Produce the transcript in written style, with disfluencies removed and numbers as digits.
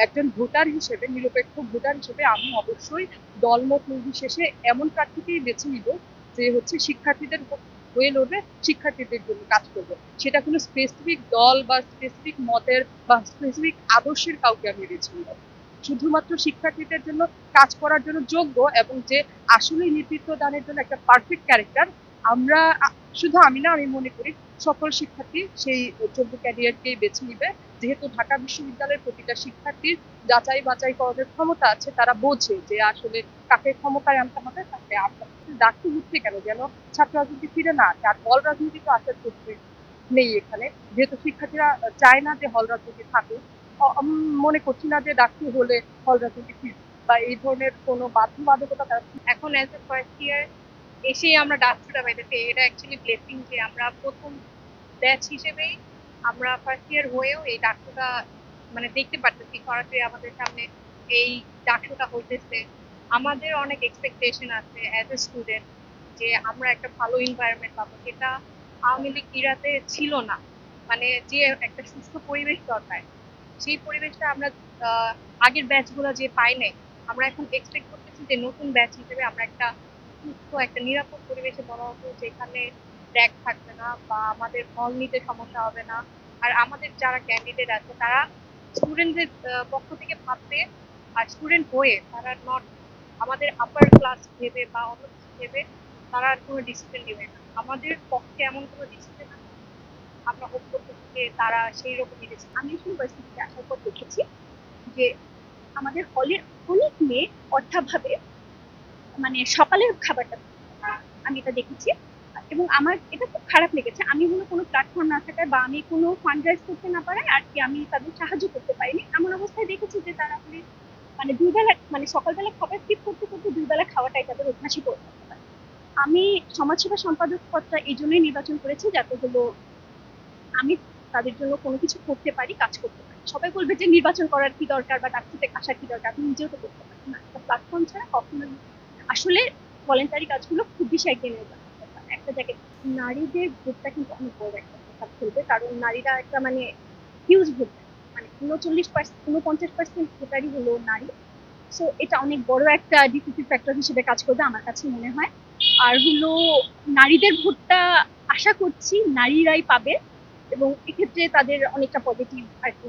একজন ভোটার হিসেবে, নিরপেক্ষ ভোটার হিসেবে আমি অবশ্যই দলমত নির্বিশেষে এমন প্রার্থীকেই বেছে নিব যে হচ্ছে শিক্ষার্থীদের হয়ে লড়বে, শিক্ষার্থীদের জন্য কাজ করবে। সেটা কোনো স্পেসিফিক দল বা স্পেসিফিক মতের বা স্পেসিফিক আদর্শের কাউকে আমি বেছে নিব। শুধুমাত্র শিক্ষার্থীদের জন্য কাজ করার জন্য যোগ্য এবং যে আসলেই নেতৃত্ব দানের জন্য একটা পারফেক্ট ক্যারেক্টার। আমরা শুধু আমি না, আমি মনে করি সকল শিক্ষার্থী সেই যোগ্য ক্যারিয়ারকেই বেছে নিবে। যেহেতু ঢাকা বিশ্ববিদ্যালয়ের প্রতিটা শিক্ষার্থীর যাচাই বাছাই করার ক্ষমতা আছে, তারা বোঝে যে আসলে কাকে ক্ষমতায় আনতে হবে, তাকে ডাকতে হচ্ছে কেন, যেন ছাত্র রাজনীতি ফিরে না আসে। আর হল রাজনীতি তো আসার ক্ষেত্রে নেই এখানে, যেহেতু শিক্ষার্থীরা চায় না যে হল রাজনীতি থাকুক। মনে করছি না যে ডাকতে হলে হল রাজনীতি ফিরবে বা এই ধরনের কোনো বাধ্যবাধকতা তারা। এখন অ্যাজ এ ফার্স্ট ইয়ার এসেই আমরা ডাকছুটা পাইতেছি, এটা অ্যাকচুয়ালি ব্লেসিং যে আমরা প্রথম ব্যাচ হিসেবেই আমরা ফার্স্ট ইয়ার হয়েও এই ডাকসুটা মানে দেখতে পারতেছি সরাসরি আমাদের সামনে এই ডাকসুটা হইতেছে। আমাদের অনেক এক্সপেকটেশন আছে অ্যাজ এ স্টুডেন্ট যে আমরা একটা ভালো এনভায়রনমেন্ট পাবো, যেটা আওয়ামী লীগ ইরাতে ছিল না। মানে যে একটা সুস্থ পরিবেশ দরকার, সেই পরিবেশটা আমরা আগের ব্যাচগুলো যে পাই নাই। আমরা এখন এক্সপেক্ট করতেছি যে নতুন ব্যাচ হিসেবে আমরা একটা সুস্থ একটা নিরাপদ পরিবেশে বড় হবো, যেখানে ট্র্যাক থাকবে না বা আমাদের হল নিতে সমস্যা হবে না। আর আমাদের যারা ক্যান্ডিডেট আছে তারা স্টুডেন্টদের পক্ষ থেকে ভাববে, আর স্টুডেন্ট হয়ে তারা নট আমাদের আপার ক্লাস ভেবে বা অন্য কিছু ভেবে তারা আর কোনো ডিসিশন নেবে না। আমাদের পক্ষে এমন কোনো ডিসিশন আছে, আমরা হোপ করতেছি যে তারা সেই রকমই ডিসিশন। আমি ইউনিভার্সিটিতে আসার পর দেখেছি যে আমাদের হলের অনেক মেয়ে অর্থাভাবে মানে সকালের খাবারটা আমি এটা দেখেছি, এবং আমার এটা খুব খারাপ লেগেছে। আমি হলো কোনো প্ল্যাটফর্ম না থাকায় বা আমি কোনো ফান্ড রাইজ করতে না পারায় আর কি আমি তাদের সাহায্য করতে পারিনি। এমন অবস্থায় দেখেছি যে তারা মানে দুই বেলা মানে সকালবেলা খাবার স্কিপ করতে করতে দুই বেলা খাওয়াটাই তাদের অভ্যাসই করে ফেলতে পারে। আমি সমাজসেবা সম্পাদক পদটা এই জন্যই নির্বাচন করেছি যাতে হলো আমি তাদের জন্য কোনো কিছু করতে পারি, কাজ করতে পারি। সবাই বলবে যে নির্বাচন করার কি দরকার বা ডাকতে আসার কি দরকার, আপনি নিজেও তো করতে পারেন না। একটা প্ল্যাটফর্ম ছাড়া কখনোই আসলে ভলেন্টারি কাজগুলো খুব বেশি এগিয়ে নিয়ে যাওয়া একটা জায়গায়। নারীদের ভোটটা কিন্তু অনেক বড় একটা প্রভাব ফেলবে, কারণ নারীরা একটা মানে হিউজ ভোট, মানে 49% ভোটারই হলো নারী। সো এটা অনেক বড় একটা ডিসিসিভ ফ্যাক্টর হিসেবে কাজ করবে আমার কাছে মনে হয়। আর হলো নারীদের ভোটটা আশা করছি নারীরাই পাবে, এবং এক্ষেত্রে তাদের অনেকটা পজিটিভ আর কি।